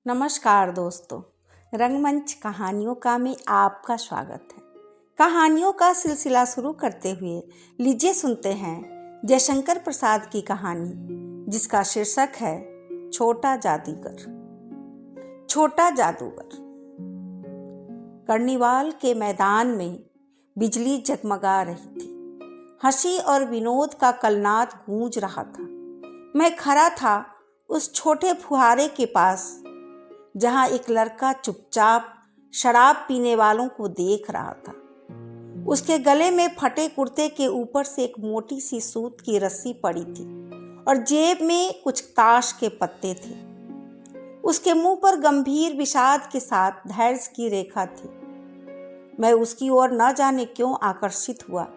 नमस्कार दोस्तों, रंगमंच कहानियों का में आपका स्वागत है। कहानियों का सिलसिला शुरू करते हुए लीजिए सुनते हैं जयशंकर प्रसाद की कहानी, जिसका शीर्षक है छोटा जादूगर। छोटा जादूगर। कर्निवाल के मैदान में बिजली जगमगा रही थी। हंसी और विनोद का कलनाद गूंज रहा था। मैं खड़ा था उस छोटे फुहारे के पास, जहां एक लड़का चुपचाप शराब पीने वालों को देख रहा था। उसके गले में फटे कुर्ते के ऊपर से एक मोटी सी सूत की रस्सी पड़ी थी और जेब में कुछ ताश के पत्ते थे। उसके मुंह पर गंभीर विषाद के साथ धैर्य की रेखा थी। मैं उसकी ओर न जाने क्यों आकर्षित हुआ।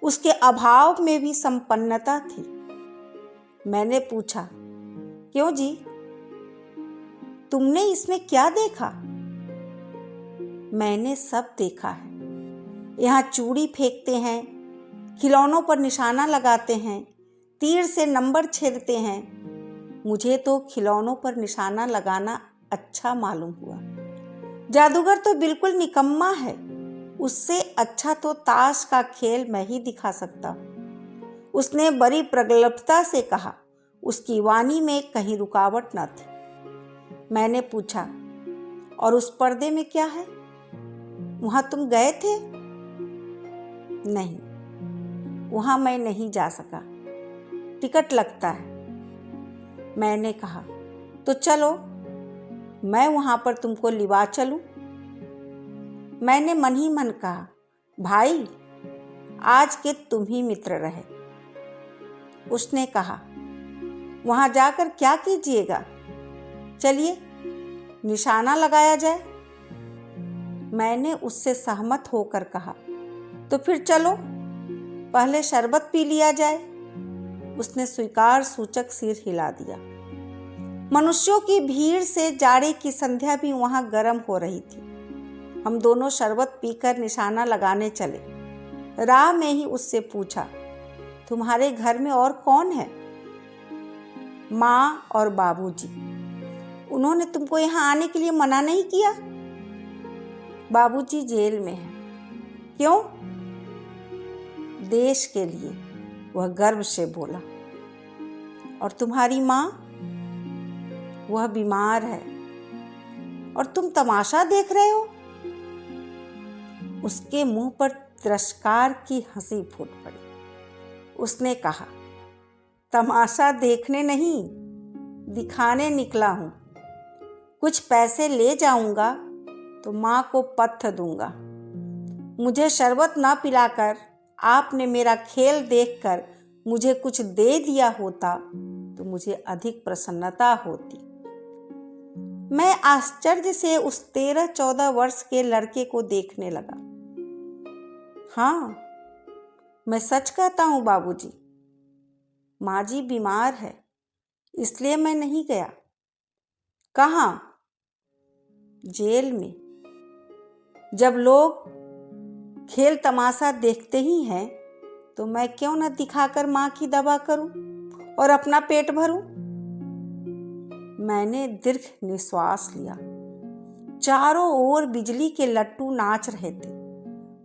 उसके अभाव में भी संपन्नता थी। मैंने पूछा, क्यों जी, तुमने इसमें क्या देखा? मैंने सब देखा है। यहाँ चूड़ी फेंकते हैं, खिलौनों पर निशाना लगाते हैं, तीर से नंबर छेदते हैं। मुझे तो खिलौनों पर निशाना लगाना अच्छा मालूम हुआ। जादूगर तो बिल्कुल निकम्मा है। उससे अच्छा तो ताश का खेल मैं ही दिखा सकता हूँ। उसने बड़ी प्रगल्भता से कहा। उसकी वाणी में कहीं रुकावट न थी। मैंने पूछा, और उस पर्दे में क्या है? वहां तुम गए थे? नहीं, वहां मैं नहीं जा सका। टिकट लगता है। मैंने कहा, तो चलो, मैं वहां पर तुमको लिवा चलूं। मैंने मन ही मन कहा, भाई, आज के तुम ही मित्र रहे। उसने कहा, वहां जाकर क्या कीजिएगा? चलिए, निशाना लगाया जाए। मैंने उससे सहमत होकर कहा, तो फिर चलो, पहले शरबत पी लिया जाए। उसने स्वीकार सूचक सिर हिला दिया। मनुष्यों की भीड़ से जाड़े की संध्या भी वहां गर्म हो रही थी। हम दोनों शरबत पीकर निशाना लगाने चले। राह में ही उससे पूछा, तुम्हारे घर में और कौन है? माँ और बाबूजी। उन्होंने तुमको यहाँ आने के लिए मना नहीं किया? बाबूजी जेल में हैं। क्यों? देश के लिए, वह गर्व से बोला। और तुम्हारी माँ? वह बीमार है। और तुम तमाशा देख रहे हो? उसके मुंह पर तिरस्कार की हंसी फूट पड़ी। उसने कहा, तमाशा देखने नहीं, दिखाने निकला हूं। कुछ पैसे ले जाऊंगा तो माँ को पत्थर दूंगा। मुझे शरबत ना पिलाकर आपने मेरा खेल देखकर मुझे कुछ दे दिया होता तो मुझे अधिक प्रसन्नता होती। मैं आश्चर्य से उस 13-14 वर्ष के लड़के को देखने लगा। हाँ, मैं सच कहता हूँ बाबूजी। माँ जी बीमार है, इसलिए मैं नहीं गया। कहाँ? जेल में। जब लोग खेल तमाशा देखते ही हैं, तो मैं क्यों न दिखाकर माँ की दवा करूं और अपना पेट भरूं? मैंने दीर्घ निश्वास लिया। चारों ओर बिजली के लट्टू नाच रहे थे।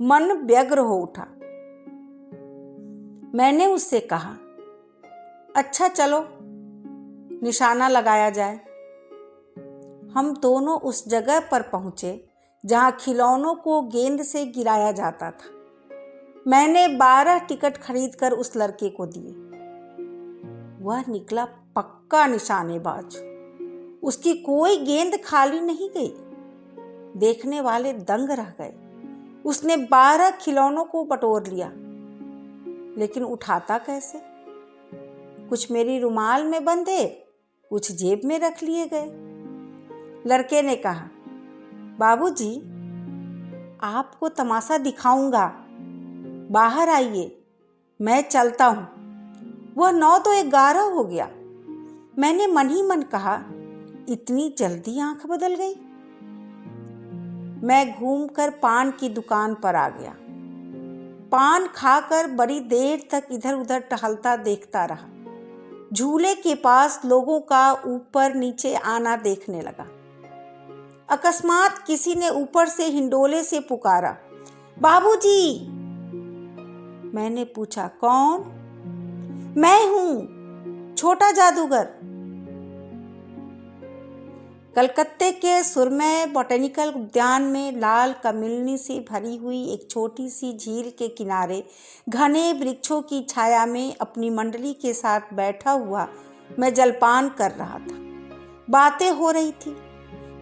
मन व्यग्र हो उठा। मैंने उससे कहा, अच्छा चलो, निशाना लगाया जाए। हम दोनों उस जगह पर पहुंचे जहां खिलौनों को गेंद से गिराया जाता था। मैंने 12 टिकट खरीदकर उस लड़के को दिए। वह निकला पक्का निशानेबाज। उसकी कोई गेंद खाली नहीं गई। देखने वाले दंग रह गए। उसने 12 खिलौनों को बटोर लिया, लेकिन उठाता कैसे? कुछ मेरी रुमाल में बंधे, कुछ जेब में रख लिए गए। लड़के ने कहा, बाबूजी, आपको तमाशा दिखाऊंगा, बाहर आइए, मैं चलता हूं। वह 9 तो 11 हो गया। मैंने मन ही मन कहा, इतनी जल्दी आंख बदल गई। मैं घूमकर पान की दुकान पर आ गया। पान खाकर बड़ी देर तक इधर उधर टहलता देखता रहा। झूले के पास लोगों का ऊपर नीचे आना देखने लगा। अकस्मात किसी ने ऊपर से हिंडोले से पुकारा, बाबूजी। मैंने पूछा, कौन? मैं हूं, छोटा जादूगर। कलकत्ते के सुरमय बॉटेनिकल उद्यान में लाल कमिलनी से भरी हुई एक छोटी सी झील के किनारे घने वृक्षों की छाया में अपनी मंडली के साथ बैठा हुआ मैं जलपान कर रहा था। बातें हो रही थी।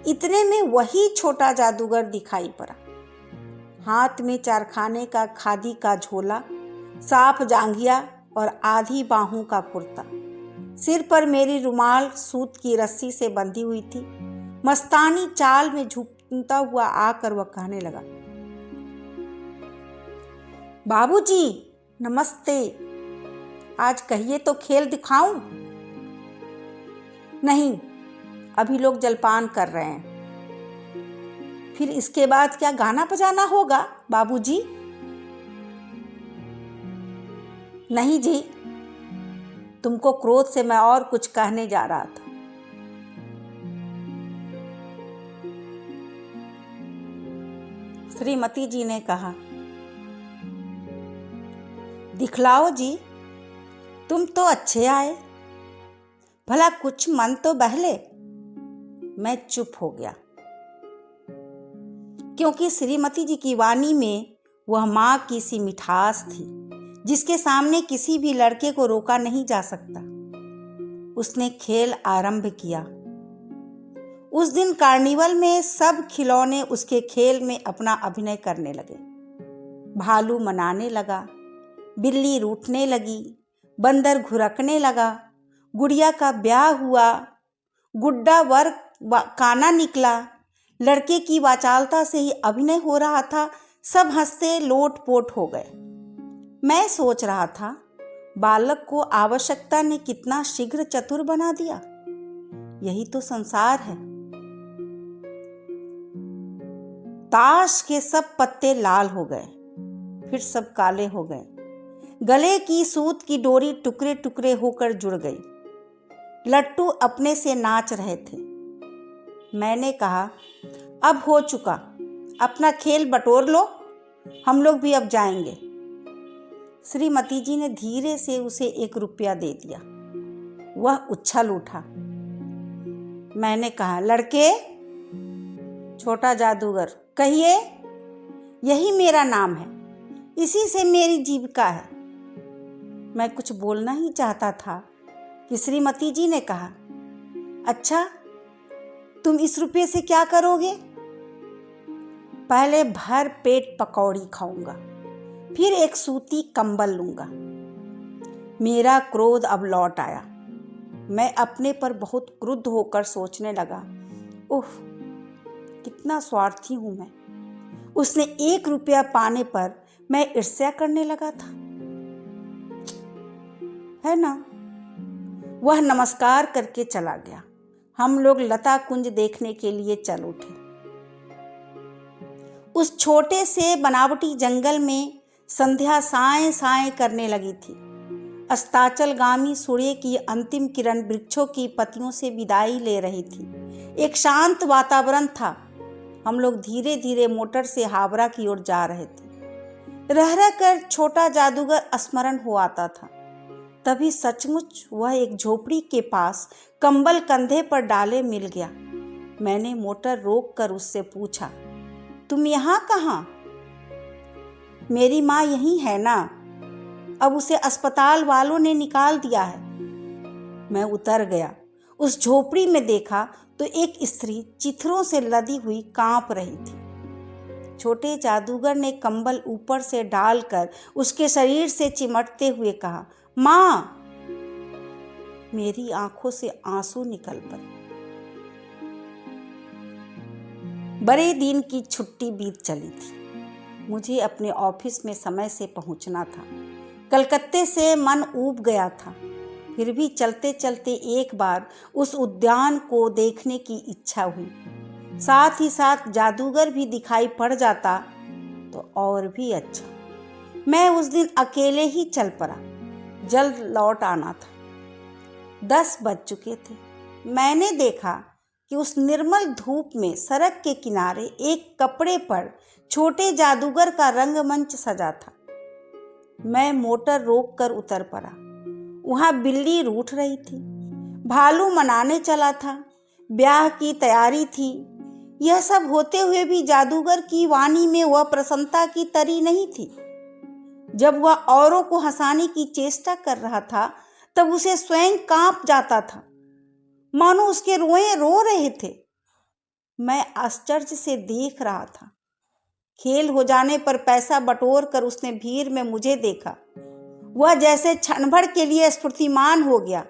इतने में वही छोटा जादूगर दिखाई पड़ा। हाथ में चारखाने का खादी का झोला, साफ जांघिया और आधी बाहों का कुर्ता। सिर पर मेरी रुमाल सूत की रस्सी से बंधी हुई थी। मस्तानी चाल में झूमता हुआ आकर वह कहने लगा, बाबूजी नमस्ते। आज कहिए तो खेल दिखाऊं? नहीं, अभी लोग जलपान कर रहे हैं। फिर इसके बाद क्या गाना बजाना होगा बाबूजी? नहीं जी, तुमको क्रोध से मैं और कुछ कहने जा रहा था। श्रीमती जी ने कहा, दिखलाओ जी, तुम तो अच्छे आए, भला कुछ मन तो बहले। मैं चुप हो गया, क्योंकि श्रीमती जी की वाणी में वह माँ की सी मिठास थी जिसके सामने किसी भी लड़के को रोका नहीं जा सकता। उसने खेल आरंभ किया। उस दिन कार्निवल में सब खिलौने उसके खेल में अपना अभिनय करने लगे। भालू मनाने लगा, बिल्ली रूठने लगी, बंदर घुरकने लगा, गुड़िया का ब्याह हुआ, गुड्डा वर काना निकला। लड़के की वाचालता से ही अभिनय हो रहा था। सब हंसते लोट पोट हो गए। मैं सोच रहा था, बालक को आवश्यकता ने कितना शीघ्र चतुर बना दिया। यही तो संसार है। ताश के सब पत्ते लाल हो गए, फिर सब काले हो गए। गले की सूत की डोरी टुकड़े टुकड़े होकर जुड़ गई। लट्टू अपने से नाच रहे थे। मैंने कहा, अब हो चुका, अपना खेल बटोर लो, हम लोग भी अब जाएंगे। श्रीमती जी ने धीरे से उसे 1 रुपया दे दिया। वह उछल उठा। मैंने कहा, लड़के। छोटा जादूगर, कहिए। यही मेरा नाम है, इसी से मेरी जीविका है। मैं कुछ बोलना ही चाहता था कि श्रीमती जी ने कहा, अच्छा, तुम इस रुपये से क्या करोगे? पहले भर पेट पकौड़ी खाऊंगा, फिर एक सूती कंबल लूंगा। मेरा क्रोध अब लौट आया। मैं अपने पर बहुत क्रुद्ध होकर सोचने लगा, ओह, कितना स्वार्थी हूं मैं। उसने 1 रुपया पाने पर मैं ईर्ष्या करने लगा था, है ना। वह नमस्कार करके चला गया। हम लोग लता कुंज देखने के लिए चल उठे। उस छोटे से बनावटी जंगल में संध्या साएं साएं करने लगी थी। अस्ताचलगामी सूर्य की अंतिम किरण वृक्षों की पत्तियों से विदाई ले रही थी। एक शांत वातावरण था। हम लोग धीरे धीरे मोटर से हावड़ा की ओर जा रहे थे। रह रह कर छोटा जादूगर स्मरण हो आता था। तभी सचमुच वह एक झोपड़ी के पास कंबल कंधे पर डाले मिल गया। मैंने मोटर रोक कर उससे पूछा, तुम यहाँ कहाँ? मेरी माँ यहीं है ना, अब उसे अस्पताल वालों ने निकाल दिया है। मैं उतर गया। उस झोपड़ी में देखा तो एक स्त्री चिथड़ों से लदी हुई कांप रही थी। छोटे जादूगर ने कंबल ऊपर से डालकर उसके शरीर से चिमटते हुए कहा, माँ। मेरी आंखों से आंसू निकल पड़े। बड़े दिन की छुट्टी बीत चली थी। मुझे अपने ऑफिस में समय से पहुंचना था। कलकत्ते से मन ऊब गया था। फिर भी चलते चलते एक बार उस उद्यान को देखने की इच्छा हुई। साथ ही साथ जादूगर भी दिखाई पड़ जाता तो और भी अच्छा। मैं उस दिन अकेले ही चल पड़ा। जल्द लौट आना था। 10 बज चुके थे। मैंने देखा कि उस निर्मल धूप में सड़क के किनारे एक कपड़े पर छोटे जादूगर का रंगमंच सजा था। मैं मोटर रोककर उतर पड़ा। वहाँ बिल्ली रूठ रही थी, भालू मनाने चला था, ब्याह की तैयारी थी। यह सब होते हुए भी जादूगर की वाणी में वह प्रसन्नता की तरी नहीं थी। जब वह औरों को हंसाने की चेष्टा कर रहा था तब उसे स्वयं कांप जाता था, मानो उसके रोए रो रहे थे। मैं आश्चर्य से देख रहा था। खेल हो जाने पर पैसा बटोर कर उसने भीड़ में मुझे देखा। वह जैसे क्षण भर के लिए स्फूर्तिमान हो गया।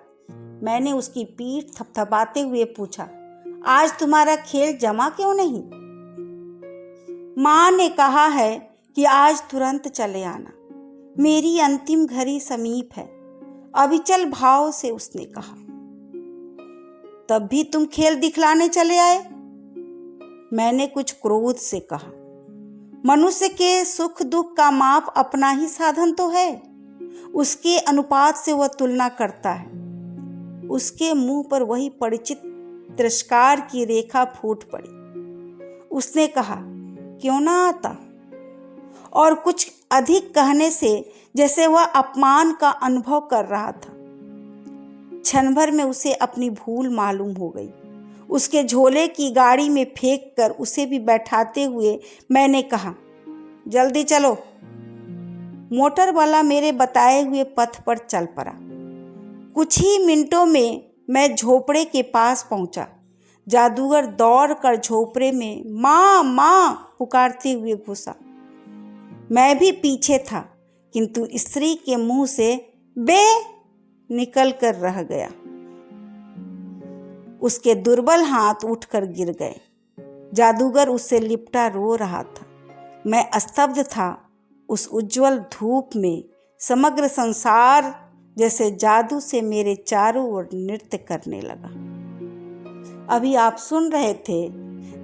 मैंने उसकी पीठ थपथपाते हुए पूछा, आज तुम्हारा खेल जमा क्यों नहीं? माँ ने कहा है कि आज तुरंत चले आना, मेरी अंतिम घड़ी समीप है, अविचल भाव से उसने कहा। तब भी तुम खेल दिखलाने चले आए? मैंने कुछ क्रोध से कहा। मनुष्य के सुख दुख का माप अपना ही साधन तो है, उसके अनुपात से वह तुलना करता है। उसके मुंह पर वही परिचित तिरस्कार की रेखा फूट पड़ी। उसने कहा, क्यों ना आता? और कुछ अधिक कहने से जैसे वह अपमान का अनुभव कर रहा था। क्षण भर में उसे अपनी भूल मालूम हो गई। उसके झोले की गाड़ी में फेंक कर उसे भी बैठाते हुए मैंने कहा, जल्दी चलो। मोटर वाला मेरे बताए हुए पथ पर चल पड़ा। कुछ ही मिनटों में मैं झोपड़े के पास पहुंचा। जादूगर दौड़कर झोपड़े में माँ माँ पुकारते हुए घुसा। मैं भी पीछे था, किंतु स्त्री के मुंह से बे निकल कर रह गया। उसके दुर्बल हाथ उठकर गिर गए। जादूगर उससे लिपटा रो रहा था। मैं स्तब्ध था। उस उज्जवल धूप में समग्र संसार जैसे जादू से मेरे चारों ओर नृत्य करने लगा। अभी आप सुन रहे थे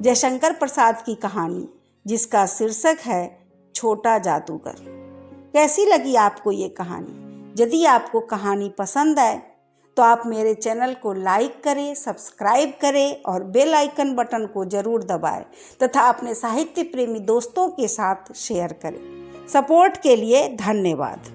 जयशंकर प्रसाद की कहानी, जिसका शीर्षक है छोटा जादूगर। कैसी लगी आपको ये कहानी? यदि आपको कहानी पसंद आए तो आप मेरे चैनल को लाइक करें, सब्सक्राइब करें और बेल आइकन बटन को जरूर दबाएं तथा अपने साहित्य प्रेमी दोस्तों के साथ शेयर करें। सपोर्ट के लिए धन्यवाद।